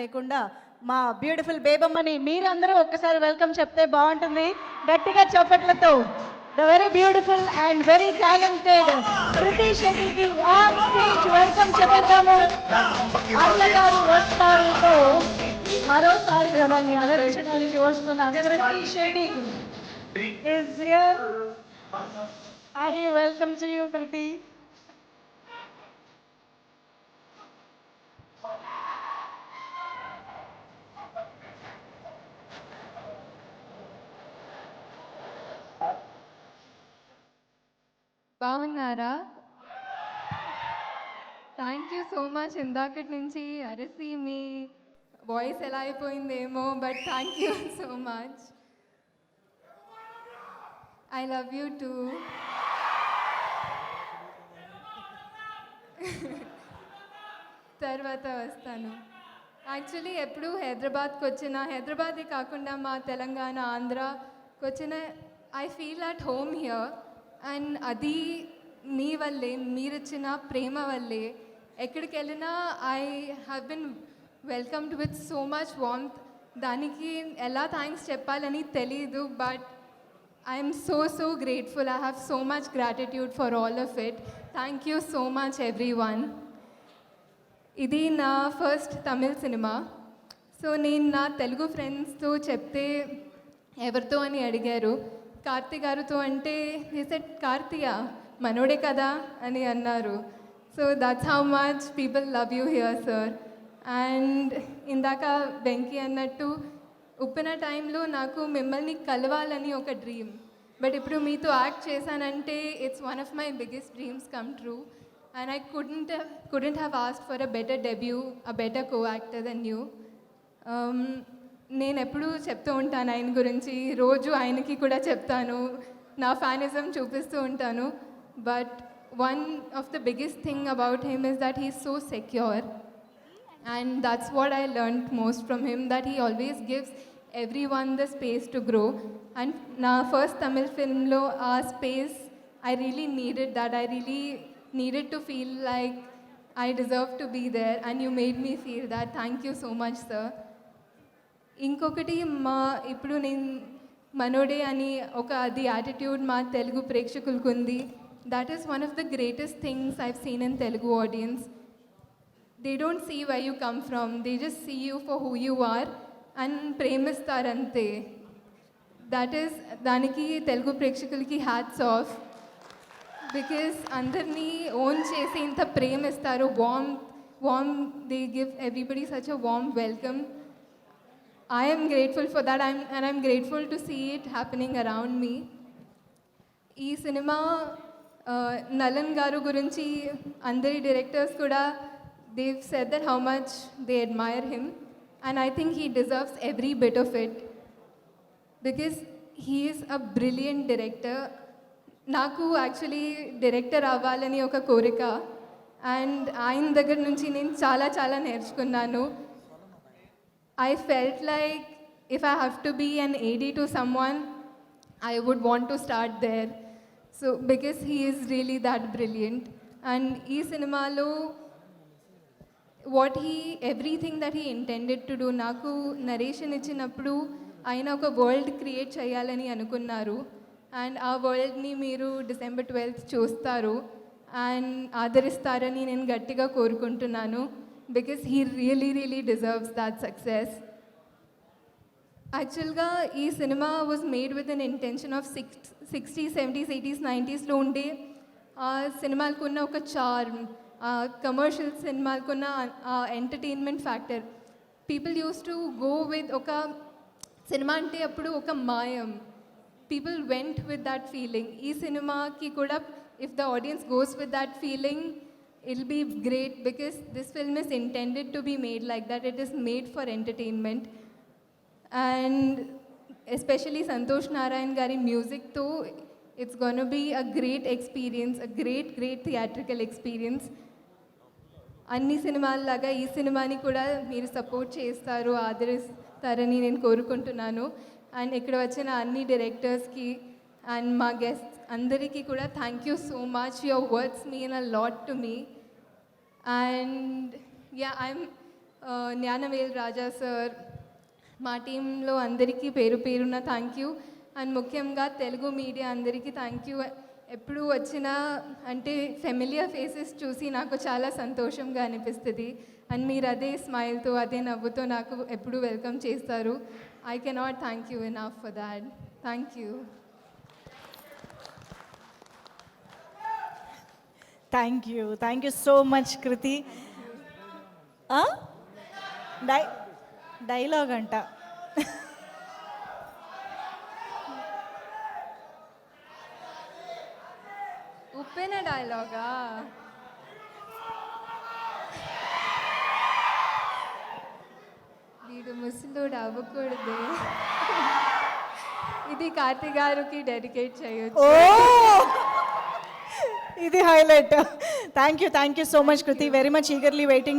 లేకుండా మా బ్యూటిఫుల్ బేబమ్మని మీరందరూ ఒక్కసారి వెల్కమ్ చెప్తే బాగుంటుంది. గట్టిగా చప్పట్లతో the very beautiful and very talented Kriti శెట్టికి ఆన్ స్టేజ్ వెల్కమ్ చెప్తాము. అన్నగారు వస్తారుతో మరోసారి మిమ్మల్ని అదర్శనానికి వస్తున్న Kriti Shetty is here. I welcome to you, Kriti. బాగున్నారా? Thank you so much. ఇందాకటి నుంచి అరసి మీ వాయిస్ ఎలా అయిపోయిందేమో, but thank you so much. I love you too. తర్వాత వస్తాను. యాక్చువల్లీ ఎప్పుడు హైదరాబాద్కి వచ్చిన, హైదరాబాదే కాకుండా మా తెలంగాణ ఆంధ్రాకి వచ్చిన I feel at home here. And అది మీ వల్లే, మీరిచ్చిన ప్రేమ వల్లే. ఎక్కడికి వెళ్ళినా I have been welcomed with so much warmth. దానికి ఎలా థ్యాంక్స్ చెప్పాలని తెలీదు, but I'm so grateful. I have so much gratitude for all of it. Thank you so much every one. ఇది నా ఫస్ట్ తమిళ్ సినిమా. సో నేను నా తెలుగు ఫ్రెండ్స్తో చెప్తే ఎవరితో అని అడిగారు. కార్తీ గారితో అంటే సెట్ కార్తీయా మనోడే కదా అని అన్నారు. So that's how much people love you here sir. And ఇందాక వెంకీ అన్నట్టు ఉప్పిన టైంలో నాకు మిమ్మల్ని కలవాలని ఒక డ్రీమ్, బట్ ఇప్పుడు మీతో యాక్ట్ చేశానంటే it's one of my biggest dreams come true. And I couldn't have asked for a better debut, a better co-actor than you. నేను ఎప్పుడూ చెప్తూ ఉంటాను ఆయన గురించి, రోజు ఆయనకి కూడా చెప్తాను, నా ఫ్యానిజం చూపిస్తూ ఉంటాను. But one of the biggest thing about him is that he is so secure. And that's what I learned most from him, that he always gives everyone the space to grow. And na first Tamil film lo aa space I really needed that. I really needed to feel like I deserve to be there, and you made me feel that. Thank you so much, sir. ఇంకొకటి మా ఇప్పుడు నేను మనోడే అని ఒక అది attitude మా తెలుగు ప్రేక్షకులకు ఉంది. That is one of the greatest things I've seen in Telugu audience. They don't see why you come from, they just see you for who you are and ప్రేమిస్తారంతే. దట్ ఈస్ దానికి తెలుగు ప్రేక్షకులకి హ్యాట్స్ ఆఫ్. బికాస్ అందరినీ own చేసి ఇంత ప్రేమిస్తారు, warm they give everybody such a warm welcome. I am grateful for that, and I'm grateful to see it happening around me. ఈ cinema Nalan గారు గురించి అందరి డైరెక్టర్స్ కూడా they've said that how much they admire him, and I think he deserves every bit of it because he is a brilliant director. నాకు actually director అవ్వాలని ఒక కోరిక, and ఆయన దగ్గర నుంచి నేను చాలా నేర్చుకున్నాను. I felt like if I have to be an AD to someone, I would want to start there. So because he is really that brilliant. And ee cinemalo everything that he intended to do, naku narration ichinappudu ayina oka world create cheyalani anukunnaru, and aa world ni meeru December 12th చూస్తారు and ఆదరిస్తారని నేను గట్టిగా కోరుకుంటున్నాను. because he really deserves that success. యాక్చువల్గా ఈ cinema was made with an intention of 60s, 70s, 80s, 90స్లో ఉండే సినిమాలకున్న ఒక చార్మ్, కమర్షియల్ సినిమాలకున్న entertainment factor. People use to go with ఒక సినిమా అంటే అప్పుడు ఒక మాయం. People went with that feeling. ఈ సినిమాకి కూడా if the audience goes with that feeling, it'll be great because this film is intended to be made like that. It is made for entertainment, and especially Santosh Narayan gari music too, it's going to be a great experience, a great theatrical experience. అన్ని సినిమాల లాగా ఈ సినిమాని కూడా మీరు support చేస్తారు, ఆదరిస్తారని నేను కోరుకుంటున్నాను. అండ్ ఇక్కడ వచ్చిన అన్ని డైరెక్టర్స్కి అండ్ మా గెస్ట్స్ అందరికీ కూడా thank you so much. Your words mean a lot to me. And yeah, I'm Gnanavel Raja sir, మా టీంలో అందరికీ పేరు పేరున థ్యాంక్ యూ. అండ్ ముఖ్యంగా తెలుగు మీడియా అందరికీ థ్యాంక్ యూ. ఎప్పుడు వచ్చినా అంటే ఫెమిలియర్ ఫేసెస్ చూసి నాకు చాలా సంతోషంగా అనిపిస్తుంది. అండ్ మీరు అదే స్మైల్తో అదే నవ్వుతో నాకు ఎప్పుడు వెల్కమ్ చేస్తారు. I cannot thank you enough for that. Thank you. Thank you so much Kriti. Dialogue అంట. ఉప్పెన డైలాగా? వీడు ముసలోడు అవ్వకూడదే. ఇది కార్తీ గారికి డెడికేట్ చేయొచ్చు. ఇది highlight. Thank you so much Kriti. Very much eagerly waiting